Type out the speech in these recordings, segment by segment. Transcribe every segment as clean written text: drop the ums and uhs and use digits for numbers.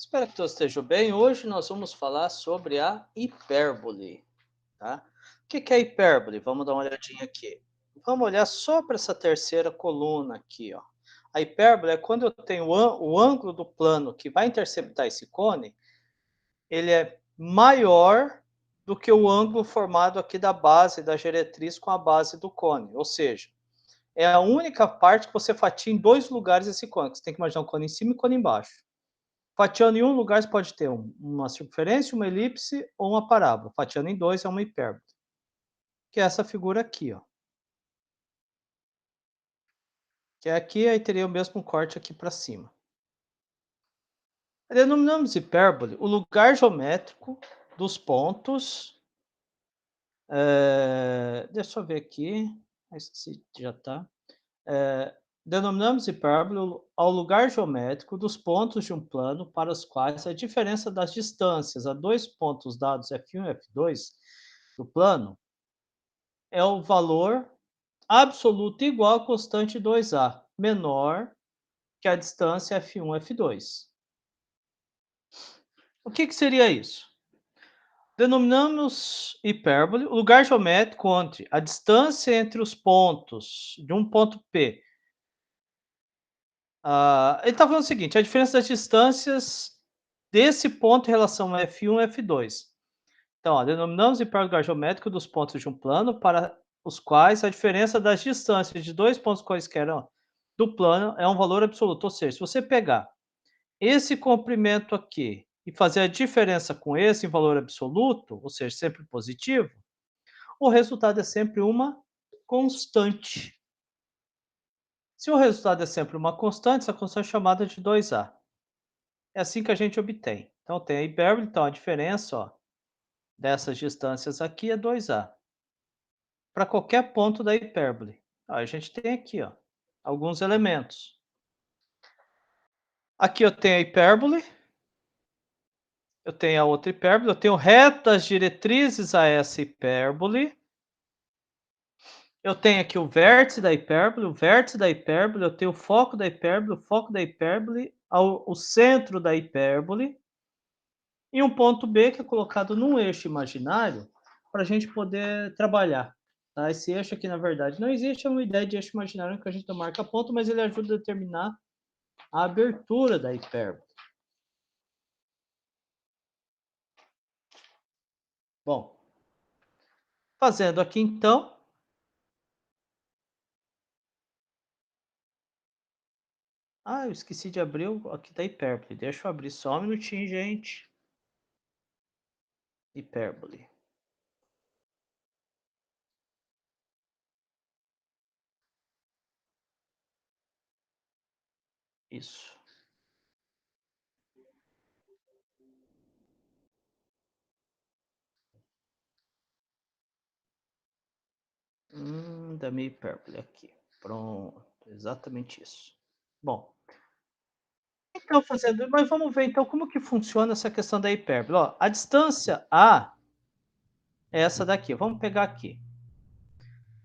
Espero que todos estejam bem. Hoje nós vamos falar sobre a hipérbole, tá? O que é hipérbole? Vamos dar uma olhadinha aqui. Vamos olhar só para essa terceira coluna aqui, ó. A hipérbole é quando eu tenho o ângulo do plano que vai interceptar esse cone, ele é maior do que o ângulo formado aqui da base da geretriz com a base do cone. Ou seja, é a única parte que você fatia em dois lugares esse cone. Você tem que imaginar um cone em cima e um cone embaixo. Fatiando em um lugar, você pode ter uma circunferência, uma elipse ou uma parábola. Fatiando em dois é uma hipérbole. Que é essa figura aqui, ó. Que é aqui, aí teria o mesmo corte aqui para cima. Denominamos hipérbole o lugar geométrico dos pontos. Deixa eu ver aqui. Esse já está. Denominamos hipérbole ao lugar geométrico dos pontos de um plano para os quais a diferença das distâncias a dois pontos dados f1 e f2 do plano é o valor absoluto igual à constante 2a, menor que a distância f1, f2. O que seria isso? Denominamos hipérbole o lugar geométrico onde a distância entre os pontos de um ponto P. Ele está falando o seguinte: a diferença das distâncias desse ponto em relação a f1 e f2. Então, ó, denominamos hipérbole lugar geométrico dos pontos de um plano para os quais a diferença das distâncias de dois pontos quaisquer do plano é um valor absoluto. Ou seja, se você pegar esse comprimento aqui e fazer a diferença com esse em valor absoluto, ou seja, sempre positivo, o resultado é sempre uma constante. Se o resultado é sempre uma constante, essa constante é chamada de 2a. É assim que a gente obtém. Então, tem a hipérbole, então a diferença, ó, dessas distâncias aqui é 2a. Para qualquer ponto da hipérbole. Ó, a gente tem aqui, ó, alguns elementos. Aqui eu tenho a hipérbole, eu tenho a outra hipérbole, eu tenho retas diretrizes a essa hipérbole. Eu tenho aqui o vértice da hipérbole, o vértice da hipérbole, eu tenho o foco da hipérbole, o foco da hipérbole, o centro da hipérbole, e um ponto B que é colocado num eixo imaginário para a gente poder trabalhar. Tá? Esse eixo aqui, na verdade, não existe, é uma ideia de eixo imaginário que a gente não marca ponto, mas ele ajuda a determinar a abertura da hipérbole. Bom, fazendo aqui então. Eu esqueci de abrir aqui da hipérbole. Deixa eu abrir só um minutinho, gente. Hipérbole. Isso. Da minha hipérbole aqui. Pronto, exatamente isso. Bom, então fazendo, mas vamos ver então como que funciona essa questão da hipérbole. Ó, a distância A é essa daqui. Vamos pegar aqui.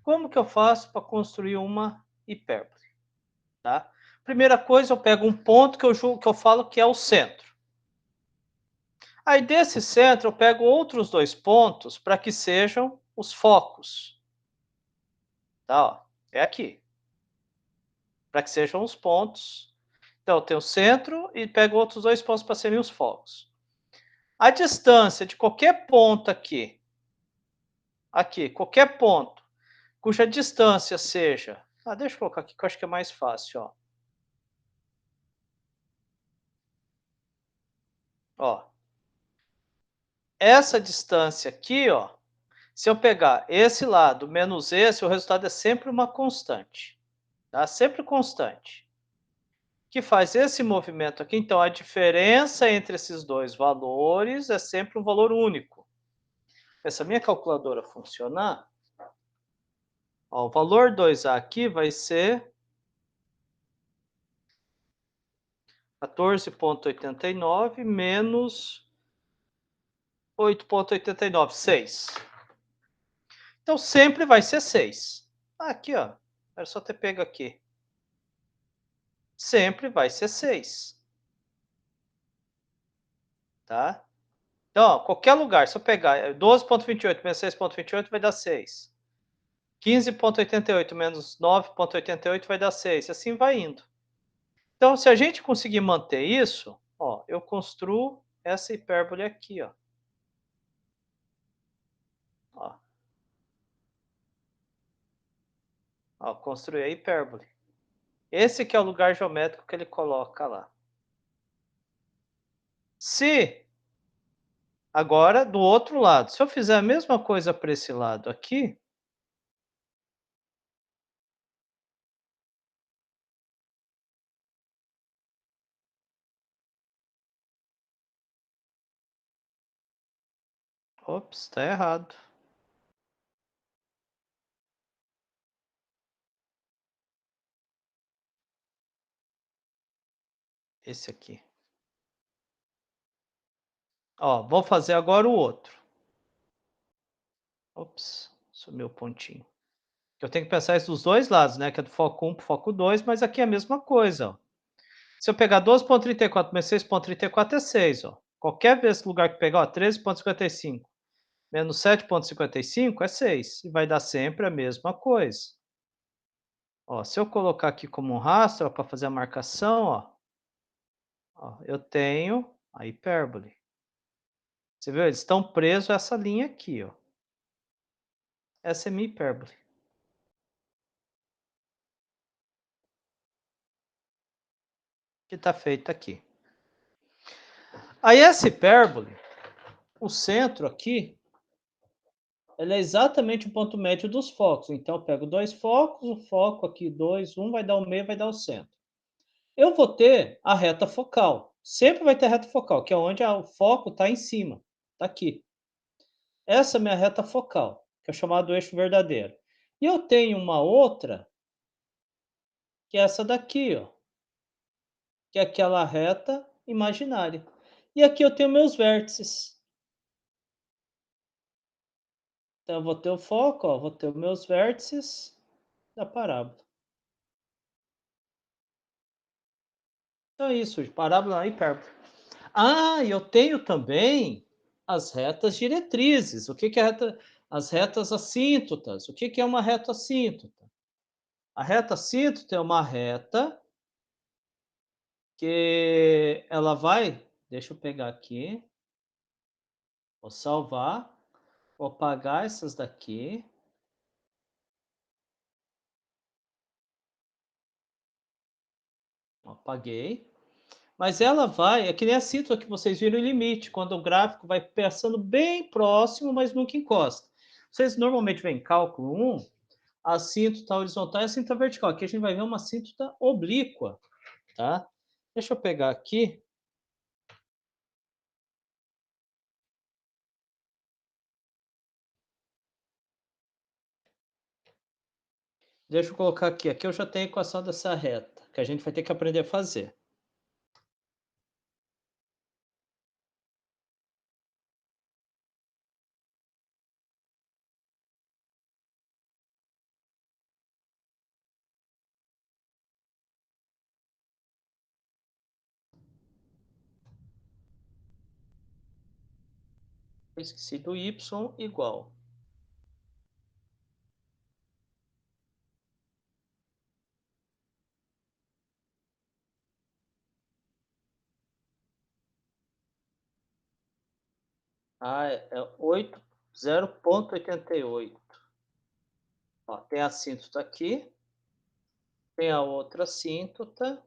Como que eu faço para construir uma hipérbole? Tá? Primeira coisa, eu pego um ponto que eu falo que é o centro. Aí desse centro eu pego outros dois pontos para que sejam os focos. Tá? Ó, é aqui. Para que sejam os pontos. Então eu tenho o centro e pego outros dois pontos para serem os focos. A distância de qualquer ponto aqui, qualquer ponto, cuja distância seja. Deixa eu colocar aqui que eu acho que é mais fácil, ó. Ó, essa distância aqui, ó, se eu pegar esse lado menos esse, o resultado é sempre uma constante, tá? Sempre constante. Que faz esse movimento aqui, então a diferença entre esses dois valores é sempre um valor único. Se a minha calculadora funcionar, ó, o valor 2A aqui vai ser 14,89 menos 8,89, 6. Então sempre vai ser 6. Aqui, ó. Era só ter pego aqui. Sempre vai ser 6. tá? Então, ó, qualquer lugar, se eu pegar 12,28 menos 6,28 vai dar 6. 15,88 menos 9,88 vai dar 6. Assim vai indo. Então, se a gente conseguir manter isso, ó, eu construo essa hipérbole aqui, ó. Ó, ó, construir a hipérbole. Esse que é o lugar geométrico que ele coloca lá. Se agora do outro lado, se eu fizer a mesma coisa para esse lado aqui, ops, está errado. Esse aqui. Ó, vou fazer agora o outro. Ops, sumiu o pontinho. Eu tenho que pensar isso dos dois lados, né? Que é do foco 1 para o foco 2, mas aqui é a mesma coisa, ó. Se eu pegar 12,34 menos 6,34 é 6, ó. Qualquer vez lugar que pegar, ó, 13,55 menos 7,55 é 6. E vai dar sempre a mesma coisa. Ó, se eu colocar aqui como um rastro para fazer a marcação, ó, eu tenho a hipérbole. Você viu? Eles estão presos a essa linha aqui, ó. Essa é minha hipérbole. Que está feita aqui. Aí essa hipérbole, o centro aqui, ela é exatamente o ponto médio dos focos. Então eu pego dois focos, o foco aqui 2, um vai dar o meio, vai dar o centro. Eu vou ter a reta focal. Sempre vai ter a reta focal, que é onde o foco está em cima. Está aqui. Essa é a minha reta focal, que é chamado eixo verdadeiro. E eu tenho uma outra, que é essa daqui, ó, que é aquela reta imaginária. E aqui eu tenho meus vértices. Então eu vou ter o foco, ó, vou ter os meus vértices da parábola. Então é isso, parábola e hipérbole. Ah, e eu tenho também as retas diretrizes. O que que é reta? As retas assíntotas. O que que é uma reta assíntota? A reta assíntota é uma reta que ela vai, deixa eu pegar aqui, vou salvar, vou apagar essas daqui. Apaguei. Mas ela vai, é que nem a síntota que vocês viram o limite, quando o gráfico vai passando bem próximo, mas nunca encosta. Vocês normalmente veem cálculo 1, a assíntota horizontal e a assíntota vertical. Aqui a gente vai ver uma assíntota oblíqua, tá? Deixa eu pegar aqui. Deixa eu colocar aqui. Aqui eu já tenho a equação dessa reta, que a gente vai ter que aprender a fazer. Eu esqueci do y igual. Ah, é 0,88. Ó, tem a assíntota aqui, tem a outra assíntota,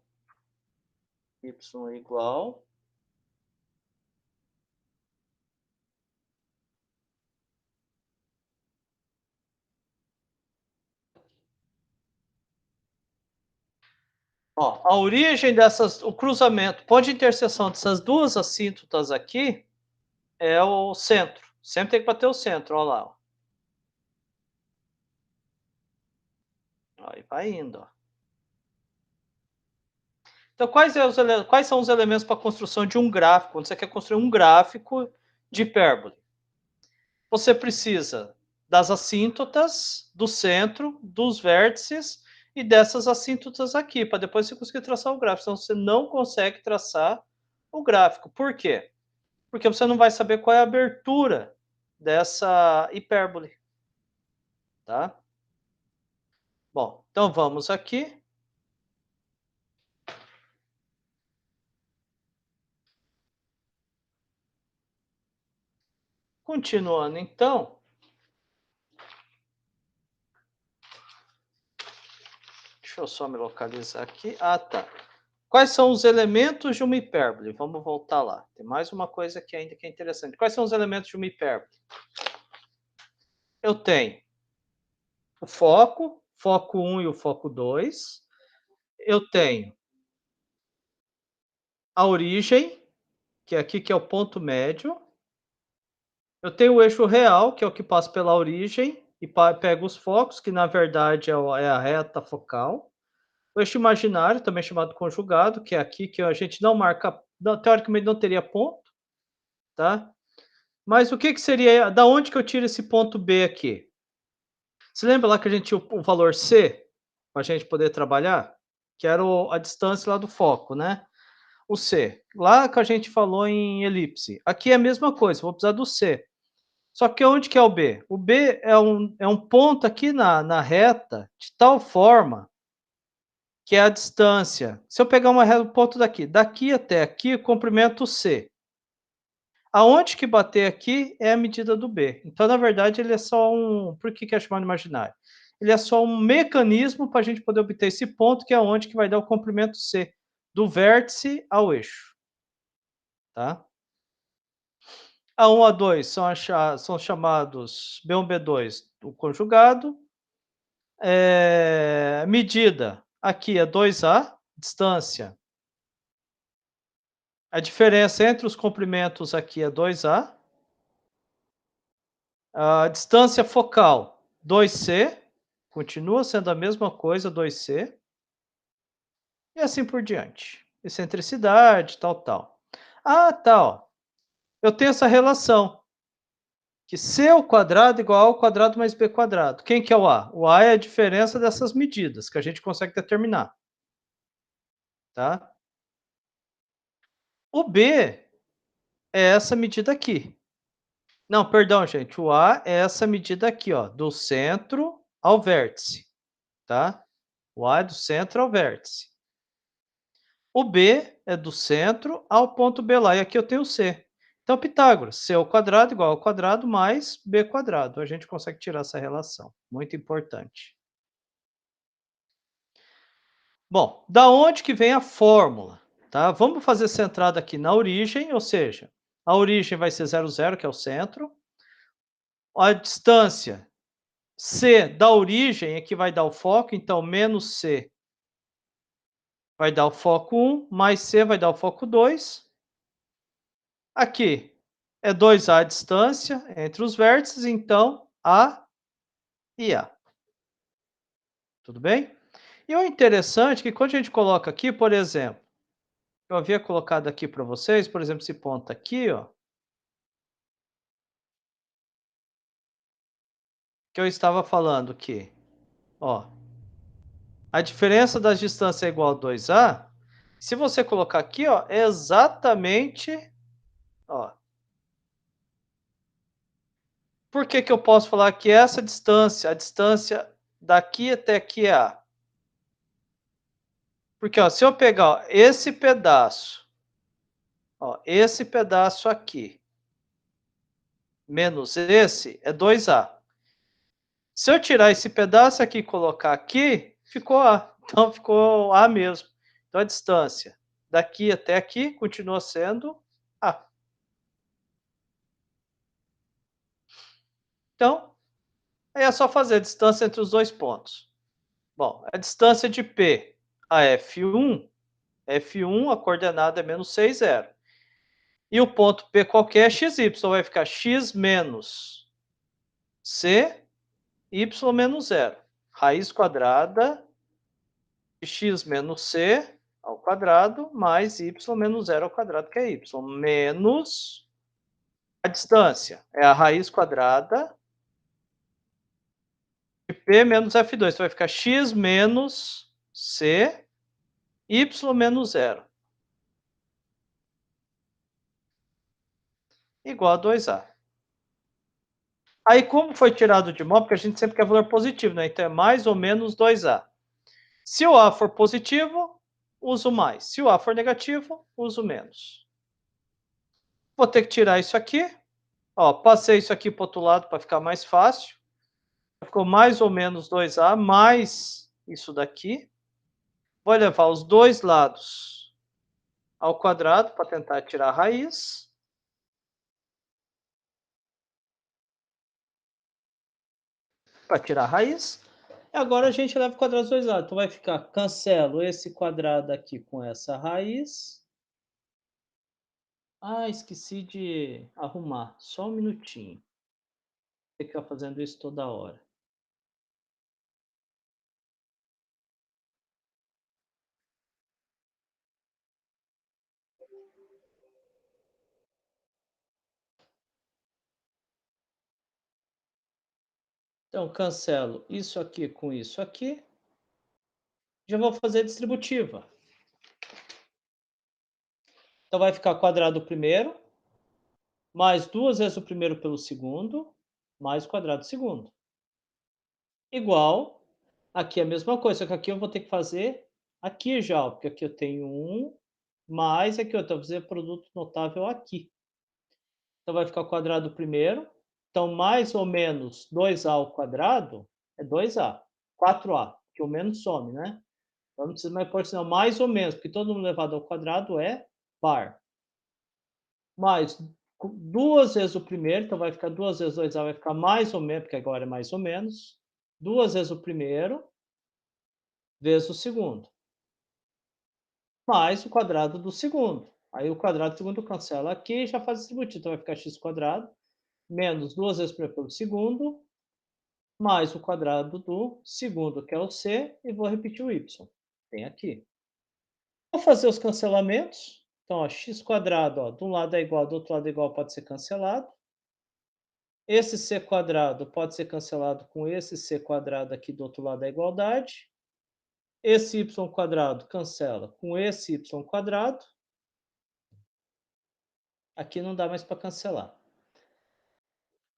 y igual. Ó, a origem dessas, o cruzamento, ponto de interseção dessas duas assíntotas aqui é o centro. Sempre tem que bater o centro, ó lá. Ó. Aí vai indo, ó. Então, quais são os elementos para a construção de um gráfico? Quando você quer construir um gráfico de hipérbole, você precisa das assíntotas, do centro, dos vértices e dessas assíntotas aqui, para depois você conseguir traçar o gráfico. Senão você não consegue traçar o gráfico. Por quê? porque você não vai saber qual é a abertura dessa hipérbole, tá? Bom, então vamos aqui. Continuando então, deixa eu só me localizar aqui. Ah, tá. Quais são os elementos de uma hipérbole? Vamos voltar lá. Tem mais uma coisa aqui ainda que é interessante. Quais são os elementos de uma hipérbole? Eu tenho o foco 1 e o foco 2. Eu tenho a origem, que é aqui que é o ponto médio. Eu tenho o eixo real, que é o que passa pela origem e pega os focos, que na verdade é a reta focal. O eixo imaginário, também chamado conjugado, que é aqui que a gente não marca, teoricamente não teria ponto, tá? Mas o que que seria, da onde que eu tiro esse ponto B aqui? Você lembra lá que a gente tinha o valor C, para a gente poder trabalhar? Que era a distância lá do foco, né? O C. Lá que a gente falou em elipse. Aqui é a mesma coisa, vou precisar do C. Só que onde que é o B? O B é um ponto aqui na reta, de tal forma que é a distância. Se eu pegar uma reta, um ponto daqui até aqui, comprimento C. Aonde que bater aqui é a medida do B. Então, na verdade, ele é só um. Por que é chamado imaginário? Ele é só um mecanismo para a gente poder obter esse ponto, que é onde que vai dar o comprimento C, do vértice ao eixo. Tá? A1, A2 são chamados B1, B2, o conjugado. Medida, aqui é 2A, distância. A diferença entre os comprimentos aqui é 2A. A distância focal, 2C, continua sendo a mesma coisa, 2C, e assim por diante. Excentricidade, tal, tal. Ah, tá, ó. Eu tenho essa relação, que C ao quadrado igual a ao quadrado mais B quadrado. Quem que é o A? O A é a diferença dessas medidas, que a gente consegue determinar, tá? O B é essa medida aqui. Não, perdão, gente, o A é essa medida aqui, ó, do centro ao vértice, tá? O A é do centro ao vértice. O B é do centro ao ponto B lá, e aqui eu tenho o C. Então, Pitágoras, C ao quadrado igual ao quadrado mais B quadrado. A gente consegue tirar essa relação, muito importante. Bom, da onde que vem a fórmula? Tá? Vamos fazer centrado aqui na origem, ou seja, a origem vai ser 0, 0, que é o centro. A distância C da origem é que vai dar o foco, então menos C vai dar o foco 1, mais C vai dar o foco 2. Aqui é 2A a distância entre os vértices, então A e A. Tudo bem? E o interessante é que quando a gente coloca aqui, por exemplo, eu havia colocado aqui para vocês, por exemplo, esse ponto aqui, ó, que eu estava falando que, ó, a diferença das distâncias é igual a 2A. Se você colocar aqui, ó, é exatamente, ó. Por que que eu posso falar que essa distância, a distância daqui até aqui é A? Porque, ó, se eu pegar ó, esse pedaço aqui, menos esse, é 2A. Se eu tirar esse pedaço aqui e colocar aqui, ficou A. Então, ficou A mesmo. Então, a distância daqui até aqui continua sendo A. Então, aí é só fazer a distância entre os dois pontos. Bom, a distância de P a F1, a coordenada é menos 6, 0. E o ponto P qualquer é XY, vai ficar x menos C, y menos 0. Raiz quadrada de x menos C ao quadrado mais y menos 0 ao quadrado, que é y, menos a distância, é a raiz quadrada de P menos F2. Então vai ficar x menos C, y menos 0. igual a 2A. Aí, como foi tirado de mão, porque a gente sempre quer valor positivo, né? Então é mais ou menos 2A. Se o A for positivo, uso mais. Se o A for negativo, uso menos. Vou ter que tirar isso aqui. Ó, passei isso aqui para o outro lado para ficar mais fácil. Ficou mais ou menos 2A mais isso daqui. Vou levar os dois lados ao quadrado para tentar tirar a raiz. Para tirar a raiz. E agora a gente leva o quadrado dos dois lados. Então vai ficar, cancelo esse quadrado aqui com essa raiz. Ah, esqueci de arrumar. Só um minutinho. Tem que ficar fazendo isso toda hora. Então, cancelo isso aqui com isso aqui. Já vou fazer a distributiva. Então vai ficar quadrado primeiro, mais duas vezes o primeiro pelo segundo, mais o quadrado do segundo. Igual, aqui é a mesma coisa, só que aqui eu vou ter que fazer aqui já, porque aqui eu tenho 1, mais aqui eu vou fazer produto notável aqui. Então vai ficar quadrado primeiro, então mais ou menos 2A ao quadrado é 2A, 4A, que o menos some, né? Então não precisa mais pôr sinal mais ou menos, porque todo mundo elevado ao quadrado é par. Mais duas vezes o primeiro, então vai ficar duas vezes 2A, vai ficar mais ou menos, porque agora é mais ou menos. Duas vezes o primeiro, vezes o segundo. Mais o quadrado do segundo. Aí o quadrado do segundo cancela aqui e já faz distributivo. Então vai ficar x quadrado menos duas vezes o primeiro pelo segundo, mais o quadrado do segundo, que é o c, e vou repetir o y. Tem aqui. Vou fazer os cancelamentos. Então, ó, x quadrado, ó, de um lado é igual, do outro lado é igual, pode ser cancelado. Esse c quadrado pode ser cancelado com esse c quadrado aqui do outro lado da igualdade. Esse y quadrado cancela com esse y quadrado. Aqui não dá mais para cancelar.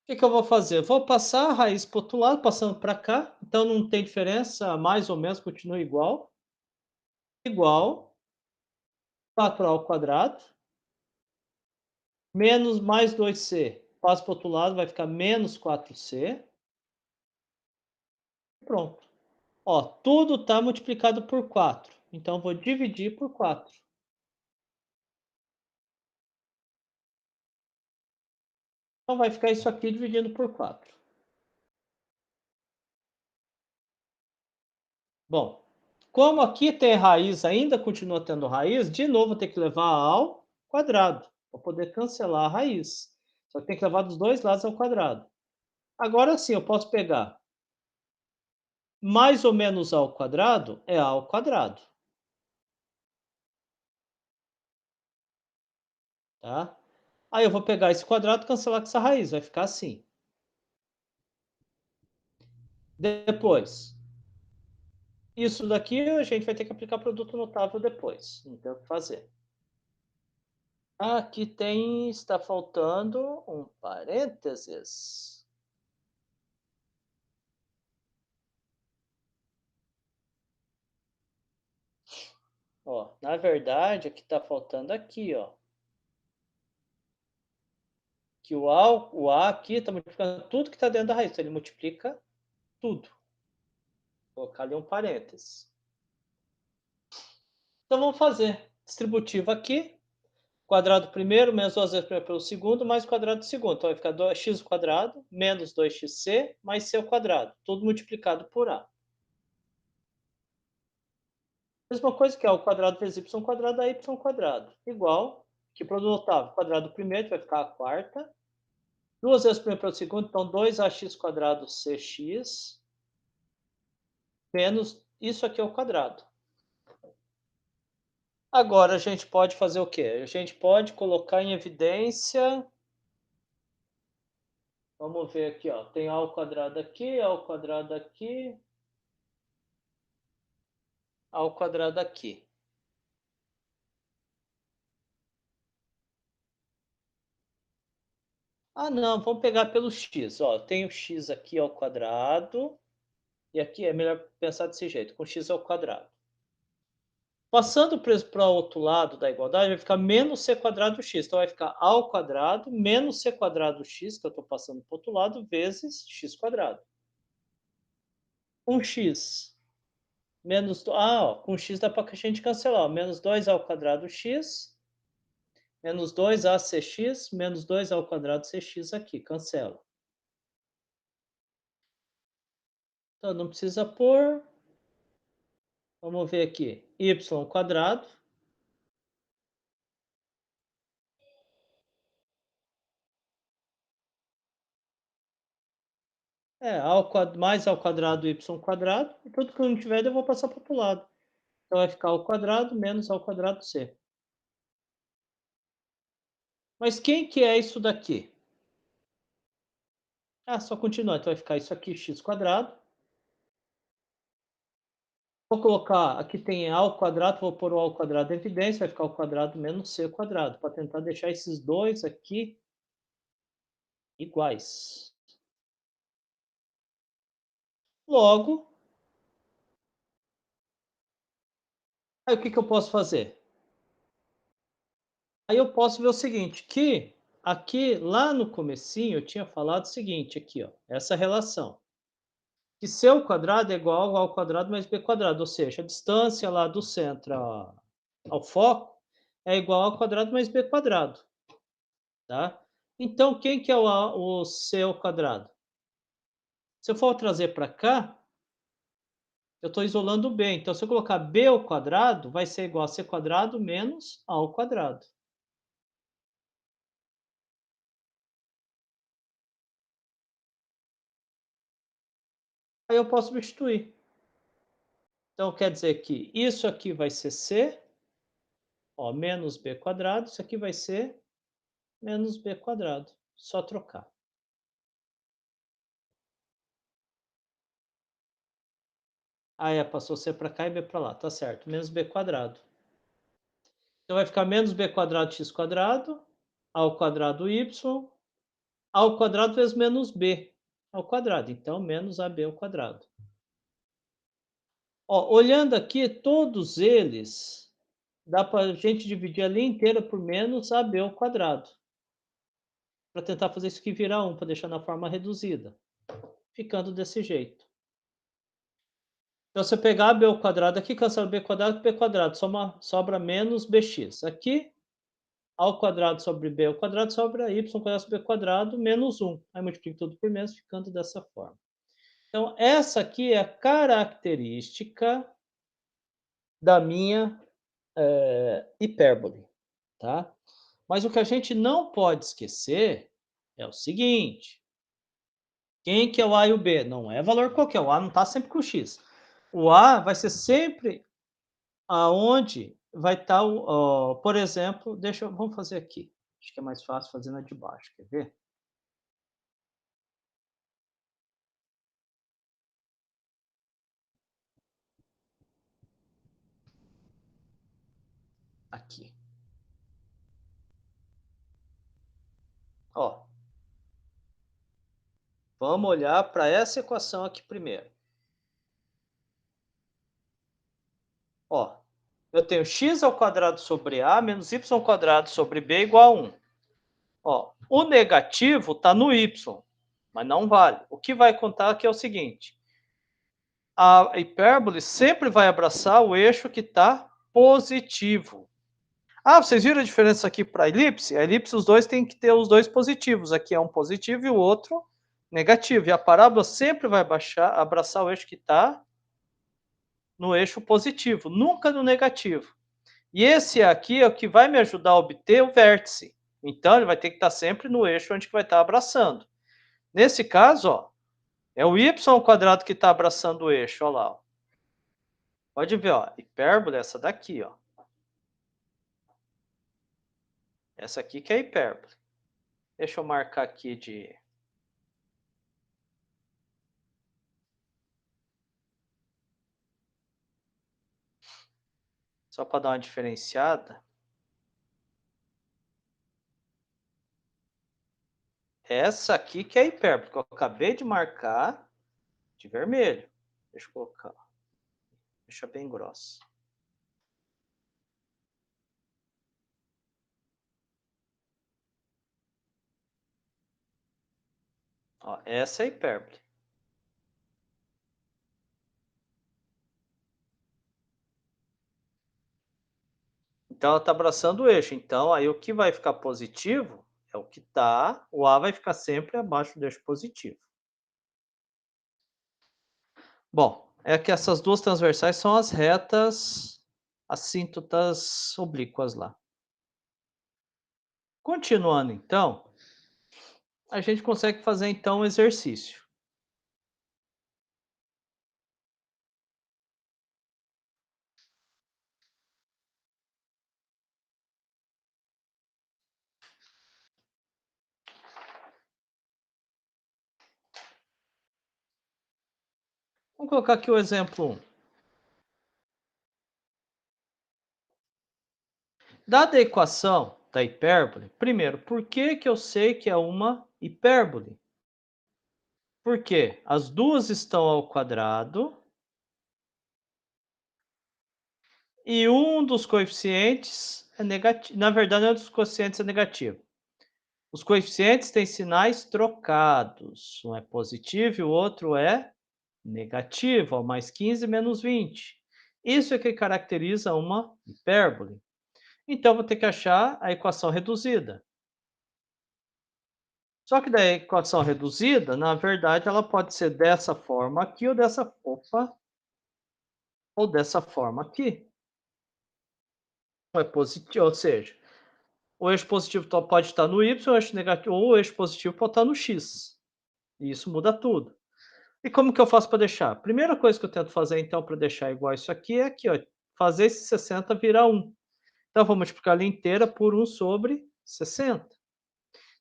O que eu vou fazer? Vou passar a raiz para o outro lado, passando para cá. Então não tem diferença, mais ou menos, continua igual. Igual 4a ao quadrado, menos mais 2c. Passa para o outro lado, vai ficar menos 4c. Pronto. Ó, tudo está multiplicado por 4. Então, vou dividir por 4. Então, vai ficar isso aqui dividindo por 4. Bom, como aqui tem raiz, ainda continua tendo raiz, de novo tem que levar ao quadrado, para poder cancelar a raiz. Só que tem que levar dos dois lados ao quadrado. Agora sim, eu posso pegar mais ou menos a ao quadrado é a ao quadrado. Tá? Aí eu vou pegar esse quadrado e cancelar com essa raiz, vai ficar assim. Depois, isso daqui a gente vai ter que aplicar produto notável depois, não tem o que fazer. Aqui tem, está faltando um parênteses. Ó, na verdade, o que está faltando aqui, ó. Que o A aqui está multiplicando tudo que está dentro da raiz, então ele multiplica tudo. Vou colocar ali um parênteses. Então vamos fazer distributivo aqui, quadrado primeiro, menos 2 vezes primeiro pelo segundo, mais o quadrado do segundo. Então vai ficar 2x quadrado, menos 2xc, mais c ao quadrado. Tudo multiplicado por A. Mesma coisa que A ao quadrado vezes y quadrado a y quadrado. Igual, que produto notável, quadrado primeiro vai ficar a quarta. Duas vezes primeiro pelo segundo, então 2ax quadrado cx, menos isso aqui ao quadrado. Agora a gente pode fazer o quê? A gente pode colocar em evidência. Vamos ver aqui, ó. Tem A ao quadrado aqui, A ao quadrado aqui, A ao quadrado aqui. Ah, não, vamos pegar pelo x. Ó, eu tenho x aqui ao quadrado, e aqui é melhor pensar desse jeito, com x ao quadrado. Passando para o outro lado da igualdade, vai ficar menos c quadrado x. Então vai ficar ao quadrado menos c quadrado x, que eu estou passando para o outro lado, vezes x quadrado. Com x menos... Ah, ó, com x dá para a gente cancelar. Ó, menos 2 ao quadrado x, menos 2acx, menos 2 ao quadrado cx aqui, cancela. Então não precisa pôr. Vamos ver aqui. Y quadrado. Mais ao quadrado y quadrado. E tudo que não tiver eu vou passar para o outro lado. Então vai ficar ao quadrado menos ao quadrado c. Mas quem que é isso daqui? Ah, só continuar. Então vai ficar isso aqui, x quadrado. Vou colocar, aqui tem a ao quadrado, vou pôr o ao quadrado em evidência, vai ficar ao quadrado menos c quadrado, para tentar deixar esses dois aqui iguais. Logo, aí o que eu posso fazer? Aí eu posso ver o seguinte, que aqui, lá no comecinho, eu tinha falado o seguinte, aqui, ó, essa relação. Que c ao quadrado é igual ao quadrado mais b quadrado, ou seja, a distância lá do centro ao foco é igual ao quadrado mais b quadrado, tá? Então, quem que é o c ao quadrado? Se eu for trazer para cá, eu estou isolando o b. Então, se eu colocar b ao quadrado, vai ser igual a c quadrado menos a ao quadrado. Aí eu posso substituir. Então, quer dizer que isso aqui vai ser c, ó, menos b quadrado, isso aqui vai ser menos b quadrado. Só trocar. Ah, passou c para cá e b para lá, tá certo. Menos b quadrado. Então vai ficar menos b quadrado x quadrado, ao quadrado y, ao quadrado vezes menos b ao quadrado. Então, menos ab ao quadrado. Ó, olhando aqui, todos eles, dá para a gente dividir a linha inteira por menos ab ao quadrado. Para tentar fazer isso aqui virar 1, para deixar na forma reduzida. Ficando desse jeito. Então, se eu pegar b ao quadrado aqui, cancela b quadrado com b quadrado, sobra menos bx. Aqui, ao quadrado sobre b ao quadrado sobra y quadrado sobre b quadrado menos 1. Aí multiplico tudo por menos, ficando dessa forma. Então, essa aqui é a característica da minha hipérbole, tá? Mas o que a gente não pode esquecer é o seguinte: quem que é o A e o B? Não é valor qualquer, o A não está sempre com x. O A vai ser sempre aonde vai estar, por exemplo, vamos fazer aqui. Acho que é mais fácil fazer na de baixo, quer ver? Aqui. Ó, vamos olhar para essa equação aqui primeiro. Ó, eu tenho x ao quadrado sobre a menos y ao quadrado sobre b igual a 1. Ó, o negativo está no y, mas não vale. O que vai contar aqui é o seguinte: a hipérbole sempre vai abraçar o eixo que está positivo. Ah, vocês viram a diferença aqui para a elipse? A elipse, os dois têm que ter os dois positivos. Aqui é um positivo e o outro negativo. E a parábola sempre vai abraçar o eixo que está no eixo positivo, nunca no negativo. E esse aqui é o que vai me ajudar a obter o vértice. Então, ele vai ter que estar sempre no eixo onde que vai estar abraçando. Nesse caso, ó, é o y ao quadrado que está abraçando o eixo. Olha lá. Ó. Pode ver, ó, hipérbole é essa daqui. Ó. Essa aqui que é a hipérbole. Deixa eu marcar aqui de... Só para dar uma diferenciada. Essa aqui que é a hipérbole, que eu acabei de marcar de vermelho. Deixa eu colocar, deixa bem grossa. Ó, essa é a hipérbole. Então ela está abraçando o eixo. Então aí o que vai ficar positivo é o que está. O A vai ficar sempre abaixo do eixo positivo. Bom, é que essas duas transversais são as retas assíntotas oblíquas lá. Continuando então, a gente consegue fazer então um exercício. Vamos colocar aqui o exemplo 1. Dada a equação da hipérbole, primeiro, por que que eu sei que é uma hipérbole? Porque as duas estão ao quadrado e um dos coeficientes é negativo. Na verdade, um dos coeficientes é negativo. Os coeficientes têm sinais trocados. Um é positivo e o outro é negativo, ó, mais 15 menos 20. Isso é que caracteriza uma hipérbole. Então, vou ter que achar a equação reduzida. Só que daí a equação reduzida, na verdade, ela pode ser dessa forma aqui ou dessa forma aqui. Ou é positivo, ou seja, o eixo positivo pode estar no y, o eixo negativo, ou o eixo positivo pode estar no x. E isso muda tudo. E como que eu faço para deixar? A primeira coisa que eu tento fazer, então, para deixar igual isso aqui é aqui, ó, fazer esse 60 virar 1. Então, eu vou multiplicar ali inteira por 1 sobre 60. Então,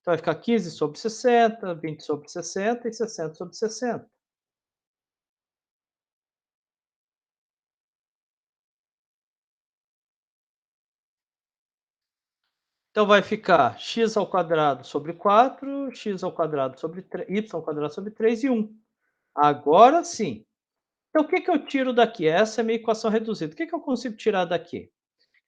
vai ficar 15 sobre 60, 20 sobre 60 e 60 sobre 60. Então, vai ficar x ao quadrado sobre 4, x ao quadrado sobre 3, y ao quadrado sobre 3 e 1. Agora sim. Então, o que que eu tiro daqui? Essa é a minha equação reduzida. O que que eu consigo tirar daqui?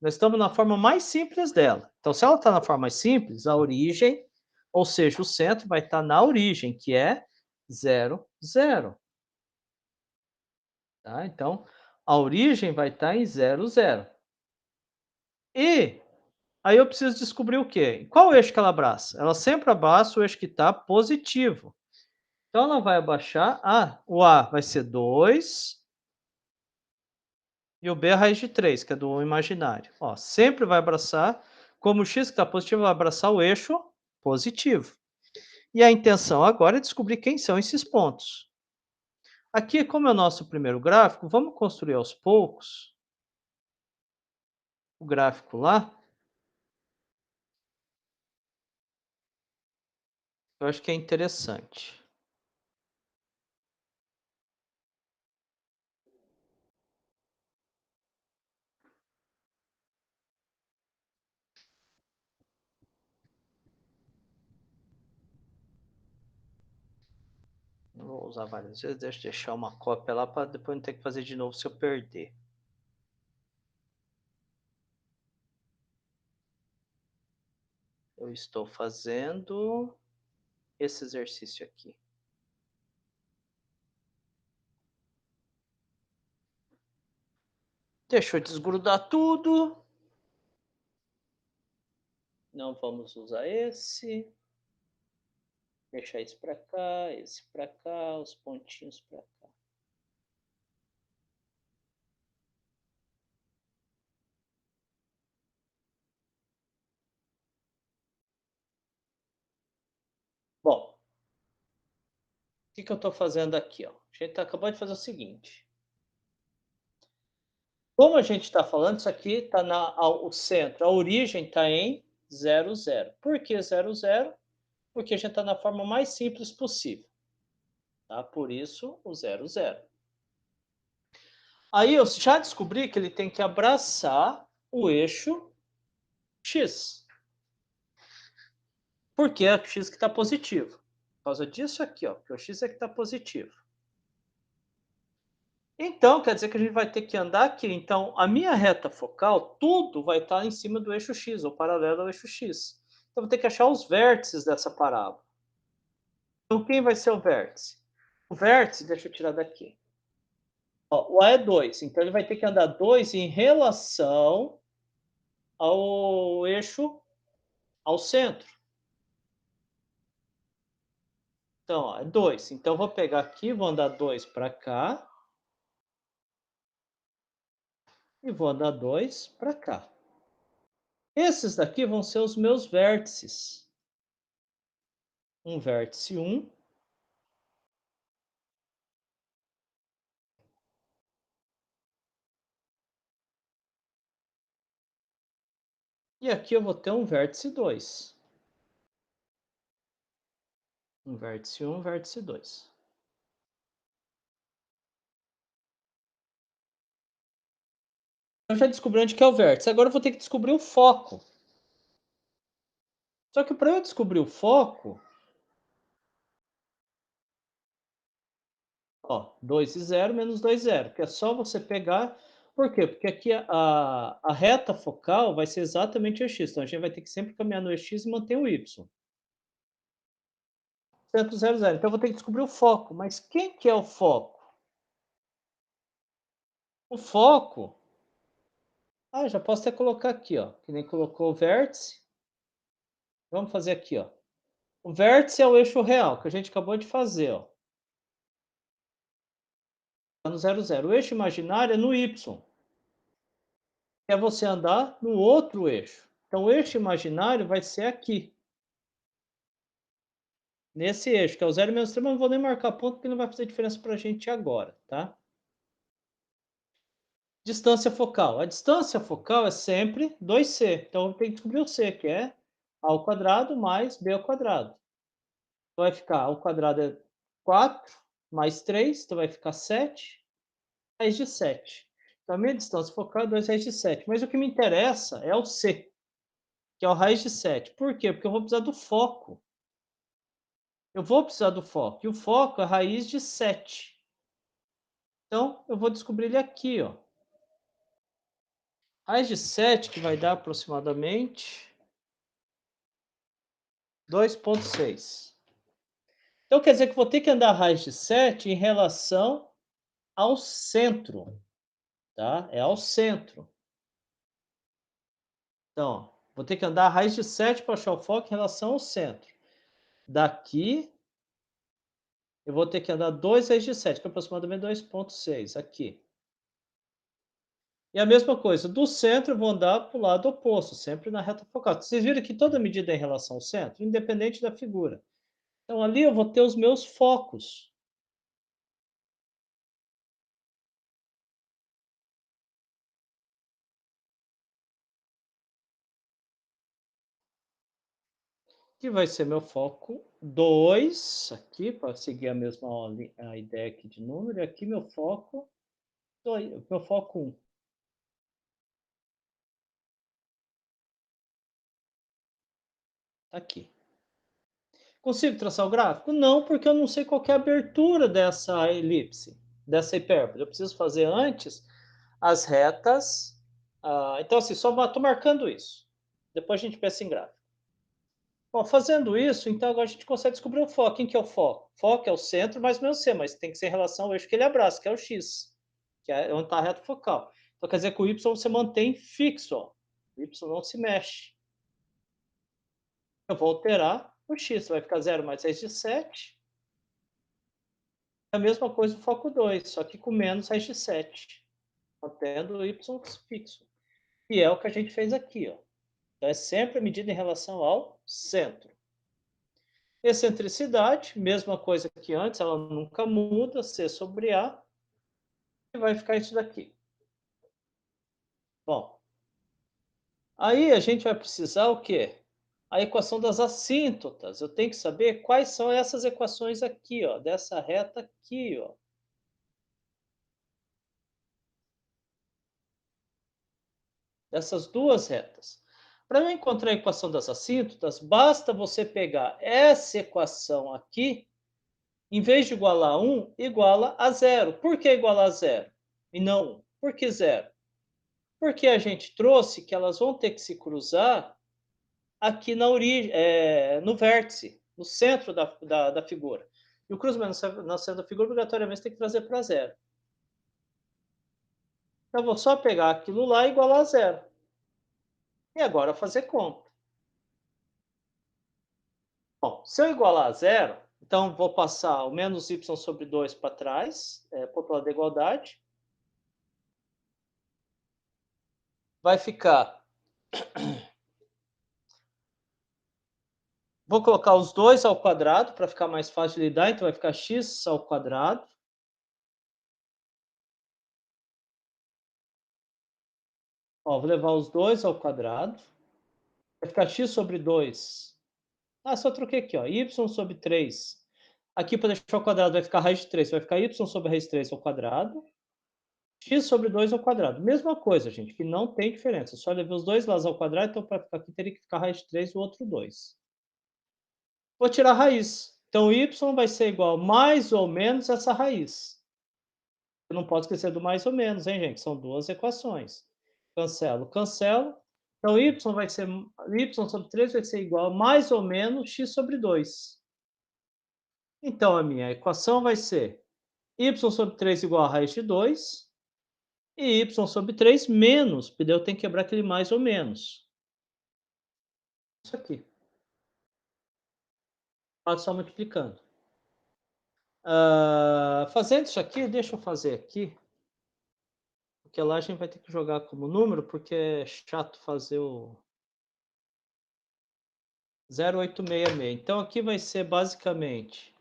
Nós estamos na forma mais simples dela. Então, se ela está na forma mais simples, a origem, ou seja, o centro vai estar na origem, que é 0, 0. Tá? Então, a origem vai estar em 0, 0. E aí eu preciso descobrir o quê? Qual eixo que ela abraça? Ela sempre abraça o eixo que está positivo. Então, ela vai abaixar. O A vai ser 2 e o B é a raiz de 3, que é do imaginário. Ó, sempre vai abraçar, como o x que está positivo, vai abraçar o eixo positivo. E a intenção agora é descobrir quem são esses pontos. Aqui, como é o nosso primeiro gráfico, vamos construir aos poucos o gráfico lá. Eu acho que é interessante. Eu vou usar várias vezes, deixa eu deixar uma cópia lá para depois não ter que fazer de novo se eu perder. Eu estou fazendo esse exercício aqui. Deixa eu desgrudar tudo. Não vamos usar esse. Deixar esse para cá, esse para cá, os pontinhos para cá. Bom, o que que eu estou fazendo aqui? Ó? A gente acabou de fazer o seguinte. Como a gente está falando, isso aqui está o centro, a origem está em 0, 0. Por que 0, 0? Porque a gente está na forma mais simples possível. Tá? Por isso, o 0, 0. Aí eu já descobri que ele tem que abraçar o eixo x. Porque é o x que está positivo. Por causa disso aqui, ó, porque o x é que está positivo. Então, quer dizer que a gente vai ter que andar aqui. Então, a minha reta focal, tudo vai estar em cima do eixo x, ou paralelo ao eixo x. Então, eu vou ter que achar os vértices dessa parábola. Então, quem vai ser o vértice? O vértice, deixa eu tirar daqui. Ó, o A é 2, então ele vai ter que andar 2 em relação ao eixo, ao centro. Então, ó, é 2. Então, eu vou pegar aqui, vou andar 2 para cá. E vou andar 2 para cá. Esses daqui vão ser os meus vértices. Um vértice 1. E aqui eu vou ter um vértice 2. Um vértice 1, um vértice 2. Eu já descobri onde que é o vértice. Agora eu vou ter que descobrir o foco. Só que para eu descobrir o foco, ó, 2 e 0 menos 2, 0. Que é só você pegar. Por quê? Porque aqui a reta focal vai ser exatamente o x. Então a gente vai ter que sempre caminhar no x e manter o y. Centro 0, 0. Então eu vou ter que descobrir o foco. Mas quem que é o foco? O foco. Ah, já posso até colocar aqui, ó. Que nem colocou o vértice. Vamos fazer aqui, ó. O vértice é o eixo real, que a gente acabou de fazer, ó. Tá no 0, 0. O eixo imaginário é no y. É você andar no outro eixo. Então, o eixo imaginário vai ser aqui. Nesse eixo, que é o 0 menos 3, mas não vou nem marcar ponto, porque não vai fazer diferença para a gente agora, tá? Distância focal. A distância focal é sempre 2c. Então, eu tenho que descobrir o c, que é a ao quadrado mais b ao quadrado. Vai ficar, ao quadrado é 4 mais 3, então vai ficar 7 raiz de 7. Então a minha distância focal é 2 raiz de 7. Mas o que me interessa é o C, que é o raiz de 7. Por quê? Porque eu vou precisar do foco. Eu vou precisar do foco. E o foco é raiz de 7. Então, eu vou descobrir ele aqui, ó. Raiz de 7, que vai dar aproximadamente 2,6. Então, quer dizer que eu vou ter que andar a raiz de 7 em relação ao centro, tá? É ao centro. Então, vou ter que andar a raiz de 7 para achar o foco em relação ao centro. Daqui, eu vou ter que andar 2 raiz de 7, que é aproximadamente 2,6, aqui. E a mesma coisa, do centro eu vou andar para o lado oposto, sempre na reta focal. Vocês viram que toda medida é em relação ao centro, independente da figura. Então, ali eu vou ter os meus focos. Que vai ser meu foco 2, aqui, para seguir a mesma a ideia aqui de número, e aqui meu foco 2, meu foco 1. Aqui. Consigo traçar o gráfico? Não, porque eu não sei qual é a abertura dessa elipse, dessa hipérbole. Eu preciso fazer antes as retas. Então, assim, só estou marcando isso. Depois a gente pensa em gráfico. Bom, fazendo isso, então agora a gente consegue descobrir o foco. Quem que é o foco? O foco é o centro mais ou menos C, mas tem que ser em relação ao eixo que ele abraça, que é o X, que é onde está a reta focal. Então quer dizer que o Y você mantém fixo, ó. O Y não se mexe. Eu vou alterar o X, vai ficar 0 mais 6 de 7. É a mesma coisa o foco 2, só que com menos raiz de 7, mantendo o y fixo. E é o que a gente fez aqui, ó. Então é sempre a medida em relação ao centro. Excentricidade, mesma coisa que antes, ela nunca muda, C sobre A, e vai ficar isso daqui. Bom, aí a gente vai precisar o quê? A equação das assíntotas. Eu tenho que saber quais são essas equações aqui, ó, dessa reta aqui, ó. Dessas duas retas. Para eu encontrar a equação das assíntotas, basta você pegar essa equação aqui, em vez de igualar a 1, iguala a zero. Por que igualar a zero e não 1? Por que zero? Porque a gente trouxe que elas vão ter que se cruzar aqui na origem, no vértice, no centro da figura. E o cruzamento no centro da figura, obrigatoriamente, tem que trazer para zero. Então, eu vou só pegar aquilo lá e igualar a zero. E agora fazer conta. Bom, se eu igualar a zero, então vou passar o menos y sobre 2 para trás, para o lado da igualdade. Vai ficar... Vou colocar os 2 ao quadrado para ficar mais fácil de lidar, então vai ficar x ao quadrado. Ó, vou levar os 2 ao quadrado. Vai ficar x sobre 2. Ah, só troquei aqui, ó. Y sobre 3. Aqui, para deixar o quadrado, vai ficar raiz de 3. Vai ficar y sobre raiz de 3 ao quadrado. X sobre 2 ao quadrado. Mesma coisa, gente, que não tem diferença. Só levei os dois lados ao quadrado, então para ficar aqui teria que ficar raiz de 3 e o outro 2. Vou tirar a raiz. Então, y vai ser igual mais ou menos essa raiz. Eu não posso esquecer do mais ou menos, hein, gente? São duas equações. Cancelo, cancelo. Então, y sobre 3 vai ser igual a mais ou menos x sobre 2. Então, a minha equação vai ser y sobre 3 igual a raiz de 2 e y sobre 3 menos, porque eu tenho que quebrar aquele mais ou menos. Isso aqui. Pode só multiplicando. Fazendo isso aqui, deixa eu fazer aqui. Porque lá a gente vai ter que jogar como número, porque é chato fazer o 0,866. Então aqui vai ser basicamente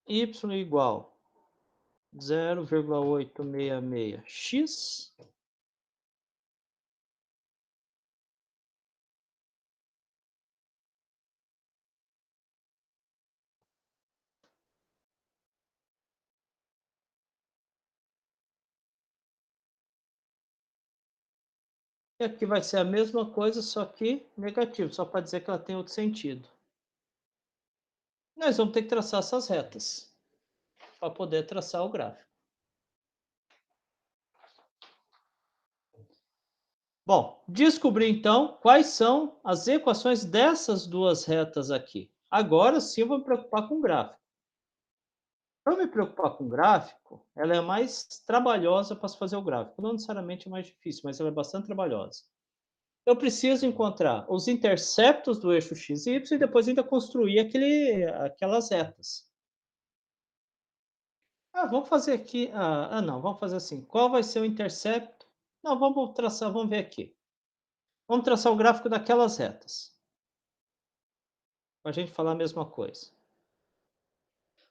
y igual 0,866x e aqui vai ser a mesma coisa, só que negativo, só para dizer que ela tem outro sentido. Nós vamos ter que traçar essas retas para poder traçar o gráfico. Bom, descobri então quais são as equações dessas duas retas aqui. Agora sim eu vou me preocupar com o gráfico. Para me preocupar com o gráfico, ela é mais trabalhosa para se fazer o gráfico. Não necessariamente é mais difícil, mas ela é bastante trabalhosa. Eu preciso encontrar os interceptos do eixo x e y e depois ainda construir aquelas retas. Vamos fazer aqui. Não, vamos fazer assim. Qual vai ser o intercepto? Não, vamos traçar, vamos ver aqui. Vamos traçar o gráfico daquelas retas. Para a gente falar a mesma coisa.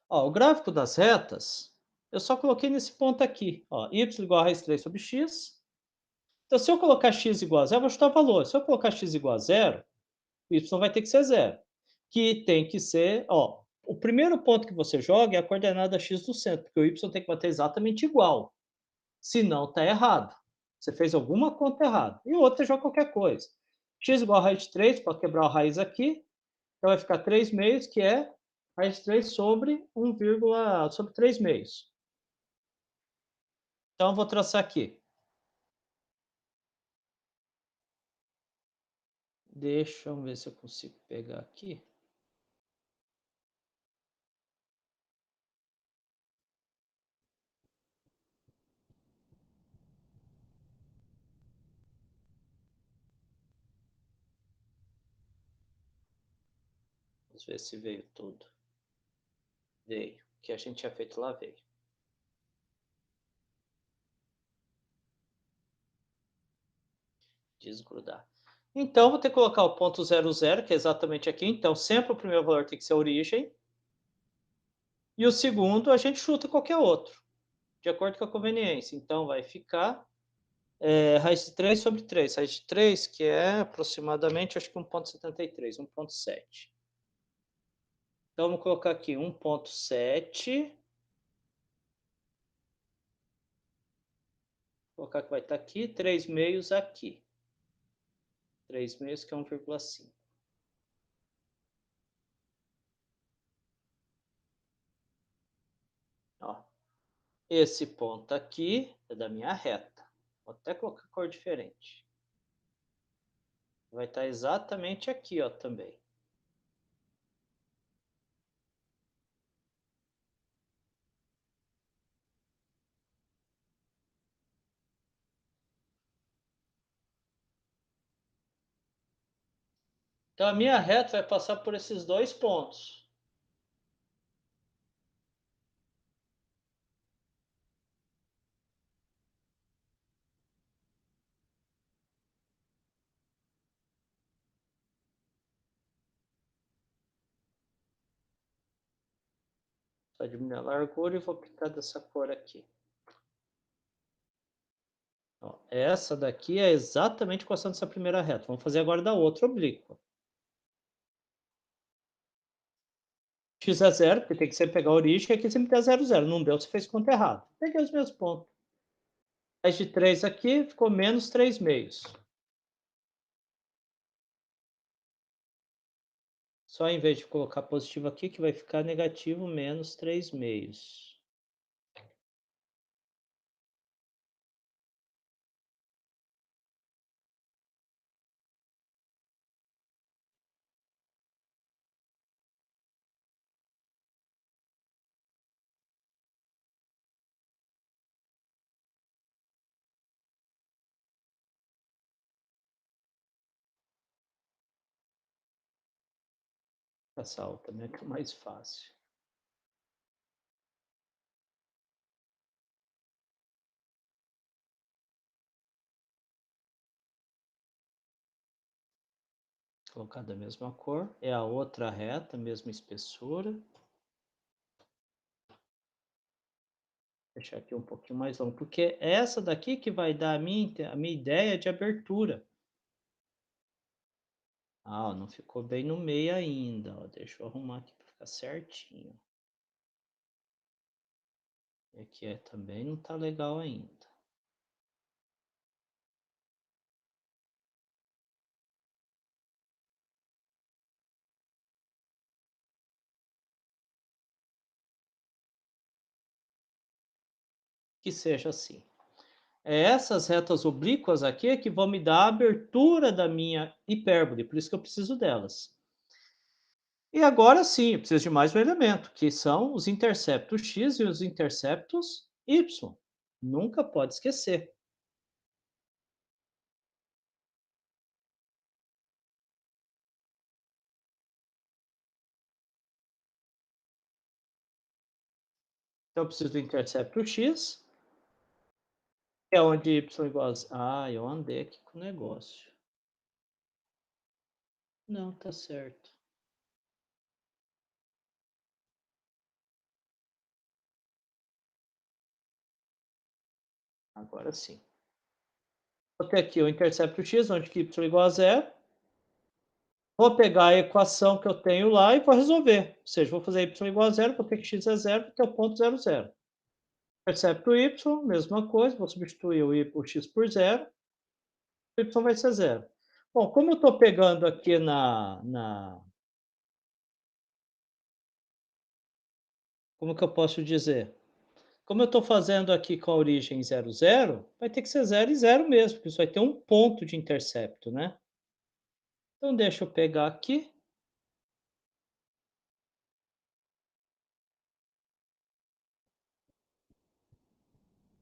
Ó, o gráfico das retas, eu só coloquei nesse ponto aqui. Ó, y igual a raiz de 3 sobre x. Então, se eu colocar x igual a zero, eu vou chutar o valor. Se eu colocar x igual a zero, y vai ter que ser zero. Que tem que ser, ó, o primeiro ponto que você joga é a coordenada x do centro, porque o y tem que bater exatamente igual. Senão está errado. Você fez alguma conta errada. E o outro você joga qualquer coisa. X igual a raiz de 3, para quebrar a raiz aqui. Então vai ficar 3 meios, que é raiz de 3 sobre 1, sobre 3 meios. Então eu vou traçar aqui. Deixa eu ver se eu consigo pegar aqui. Vamos ver se veio tudo. Veio. O que a gente tinha feito lá veio. Desgrudar. Então, vou ter que colocar o ponto 00, que é exatamente aqui. Então, sempre o primeiro valor tem que ser a origem. E o segundo, a gente chuta qualquer outro, de acordo com a conveniência. Então, vai ficar raiz de 3 sobre 3. Raiz de 3, que é aproximadamente, acho que 1,73, 1,7. Então, vamos colocar aqui 1,7. Vou colocar que vai estar aqui, 3 meios aqui. 3 meios, que é 1,5. Ó, esse ponto aqui é da minha reta. Vou até colocar cor diferente. Vai estar exatamente aqui, ó, também. Então a minha reta vai passar por esses dois pontos. Só diminuir a largura e vou pintar dessa cor aqui. Ó, essa daqui é exatamente a equação dessa primeira reta. Vamos fazer agora da outra oblíqua. X é zero, porque tem que sempre pegar a origem, e aqui sempre dá 0, 0. Não deu, você fez conta errada. Peguei os meus pontos. Mais de 3 aqui, ficou menos 3 meios. Só em vez de colocar positivo aqui, que vai ficar negativo menos 3 meios. Essa outra também que é mais fácil. Colocar da mesma cor. É a outra reta, mesma espessura. Deixar aqui um pouquinho mais longo, porque é essa daqui que vai dar a minha ideia de abertura. Ah, não ficou bem no meio ainda. Ó. Deixa eu arrumar aqui para ficar certinho. E aqui também não tá legal ainda. Que seja assim. Essas retas oblíquas aqui é que vão me dar a abertura da minha hipérbole, por isso que eu preciso delas. E agora sim, eu preciso de mais um elemento, que são os interceptos x e os interceptos y. Nunca pode esquecer. Então eu preciso do intercepto x, que é onde y igual a... Ah, eu andei aqui com o negócio. Não, tá certo. Agora sim. Vou ter aqui o intercepto x, onde que y igual a zero. Vou pegar a equação que eu tenho lá e vou resolver. Ou seja, vou fazer y igual a zero, vou ter que x é zero, porque é o ponto 0, 0. Intercepto y, mesma coisa, vou substituir o x por zero, o y vai ser zero. Bom, como eu estou pegando aqui Como que eu posso dizer? Como eu estou fazendo aqui com a origem 0, 0, vai ter que ser 0 e 0 mesmo, porque isso vai ter um ponto de intercepto, né? Então, deixa eu pegar aqui.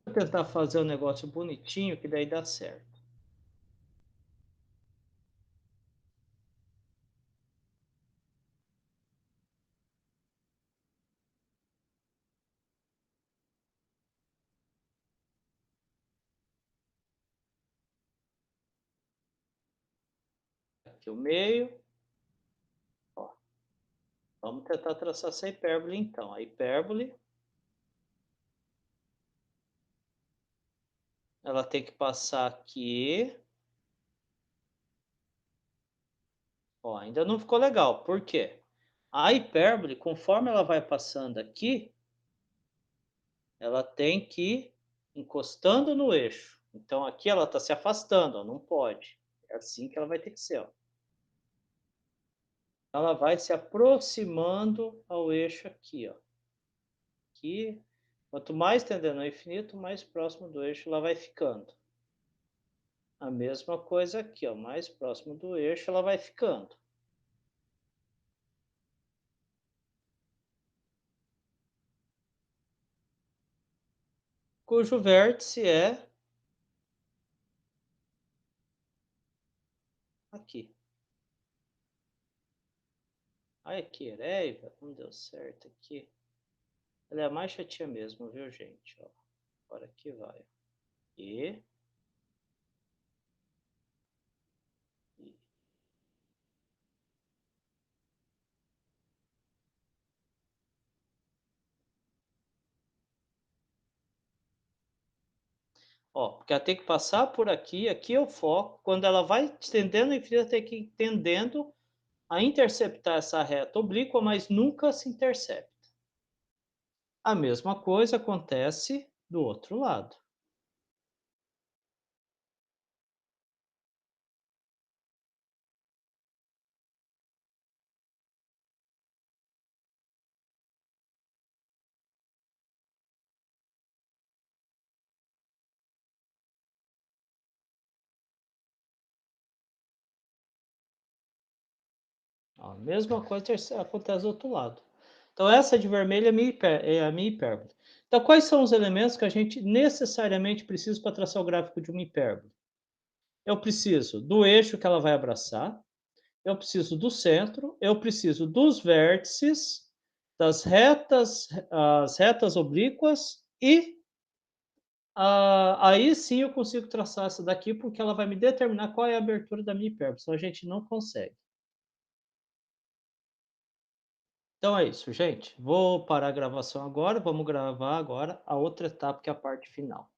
Vou tentar fazer um negócio bonitinho, que daí dá certo. Aqui o meio. Ó. Vamos tentar traçar essa hipérbole, então. A hipérbole, ela tem que passar aqui. Ó, ainda não ficou legal. Por quê? A hipérbole, conforme ela vai passando aqui, ela tem que ir encostando no eixo. Então, aqui ela está se afastando, ó, não pode. É assim que ela vai ter que ser, ó. Ela vai se aproximando ao eixo aqui, ó. Aqui, quanto mais tendendo ao infinito, mais próximo do eixo ela vai ficando. A mesma coisa aqui, ó, mais próximo do eixo ela vai ficando. Cujo vértice é aqui. Ai, que heréia, não deu certo aqui. Ela é a mais chatinha mesmo, viu, gente? Ó, agora aqui vai. E ó, porque ela tem que passar por aqui, aqui é o foco. Quando ela vai tendendo o infinito, ela tem que ir tendendo a interceptar essa reta oblíqua, mas nunca se intercepta. A mesma coisa acontece do outro lado. Ó, a mesma coisa acontece do outro lado. Então essa de vermelho é a minha hipérbole. Então quais são os elementos que a gente necessariamente precisa para traçar o gráfico de uma hipérbole? Eu preciso do eixo que ela vai abraçar, eu preciso do centro, eu preciso dos vértices, das retas, as retas oblíquas e aí sim eu consigo traçar essa daqui, porque ela vai me determinar qual é a abertura da minha hipérbole, senão a gente não consegue. Então é isso, gente. Vou parar a gravação agora, vamos gravar agora a outra etapa, que é a parte final.